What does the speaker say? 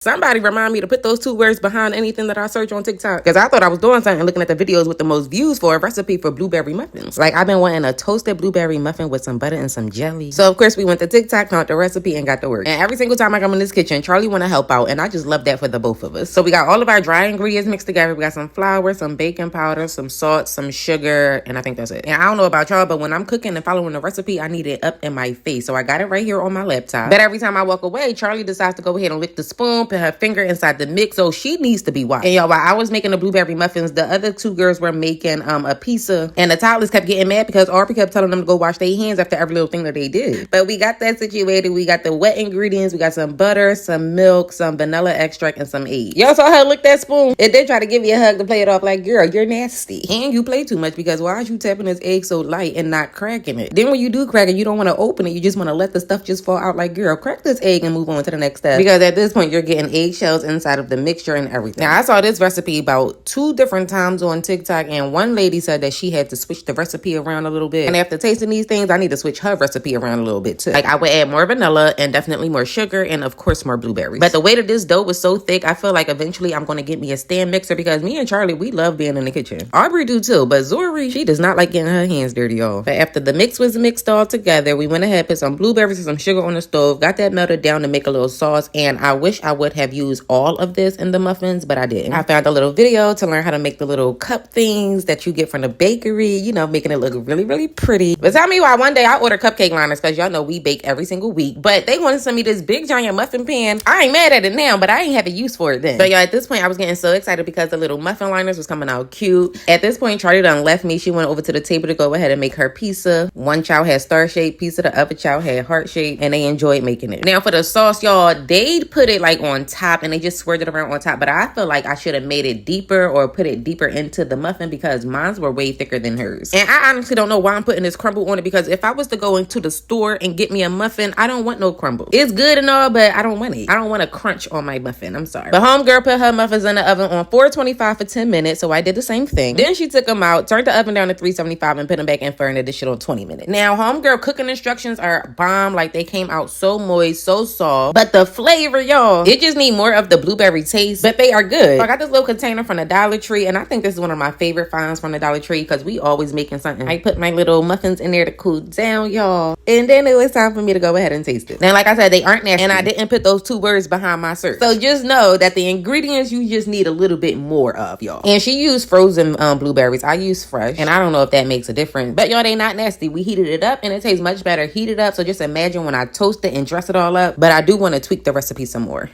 Somebody remind me to put those two words behind anything that I search on TikTok. Because I thought I was doing something looking at the videos with the most views for a recipe for blueberry muffins. Like, I've been wanting a toasted blueberry muffin with some butter and some jelly. So, of course, we went to TikTok, found the recipe, and got to work. And every single time I come in this kitchen, Charlie want to help out. And I just love that for the both of us. So, we got all of our dry ingredients mixed together. We got some flour, some baking powder, some salt, some sugar, and I think that's it. And I don't know about y'all, but when I'm cooking and following the recipe, I need it up in my face. So, I got it right here on my laptop. But every time I walk away, Charlie decides to go ahead and lick the spoon, put her finger inside the mix, so she needs to be watched. And y'all, while I was making the blueberry muffins, the other two girls were making a pizza, and the toddlers kept getting mad because Aubrey kept telling them to go wash their hands after every little thing that they did. But we got that situated. We got the wet ingredients. We got some butter, some milk, some vanilla extract, and some eggs. Y'all saw her lick that spoon? It did try to give me a hug to play it off like, girl, you're nasty. And you play too much, because why is you tapping this egg so light and not cracking it? Then when you do crack it, you don't want to open it. You just want to let the stuff just fall out like, girl, crack this egg and move on to the next step. Because at this point, you're getting eggshells inside of the mixture and everything. Now, I saw this recipe about 2 different times on TikTok, and one lady said that she had to switch the recipe around a little bit. And after tasting these things, I need to switch her recipe around a little bit too. Like, I would add more vanilla and definitely more sugar and, of course, more blueberries. But the way that this dough was so thick, I feel like eventually I'm going to get me a stand mixer, because me and Charlie, we love being in the kitchen. Aubrey do too, but Zori, she does not like getting her hands dirty, y'all. But after the mix was mixed all together, we went ahead, put some blueberries and some sugar on the stove, got that melted down to make a little sauce. And I wish I would have used all of this in the muffins, but I didn't. I found a little video to learn how to make the little cup things that you get from the bakery, you know, making it look really, really pretty. But tell me why one day I order cupcake liners, because y'all know we bake every single week. But they wanted to send me this big giant muffin pan. I ain't mad at it now, but I ain't have a use for it then. But y'all, at this point, I was getting so excited because the little muffin liners was coming out cute. At this point, Charlie done left me. She went over to the table to go ahead and make her pizza. One child had star-shaped pizza, the other child had heart-shaped, and they enjoyed making it. Now, for the sauce, y'all, they put it like on top, and they just swirled it around on top. But I feel like I should have made it deeper or put it deeper into the muffin, because mine were way thicker than hers. And I honestly don't know why I'm putting this crumble on it, because if I was to go into the store and get me a muffin, I don't want no crumble. It's good and all, but I don't want it. I don't want a crunch on my muffin. I'm sorry. But homegirl put her muffins in the oven on 425 for 10 minutes, so I did the same thing. Then she took them out, turned the oven down to 375, and put them back in for an additional 20 minutes. Now, homegirl cooking instructions are bomb. Like, they came out so moist, so soft. But the flavor, y'all, it just need more of the blueberry taste, but they are good. So I got this little container from the Dollar Tree, and I think this is one of my favorite finds from the Dollar Tree, because we always making something. I put my little muffins in there to cool down, y'all. And then it was time for me to go ahead and taste it. Now, like I said, they aren't nasty, and I didn't put those 2 words behind my search. So just know that the ingredients you just need a little bit more of, y'all. And she used frozen blueberries. I use fresh, and I don't know if that makes a difference. But y'all, they not nasty. We heated it up, and it tastes much better heated up. So just imagine when I toast it and dress it all up. But I do want to tweak the recipe some more.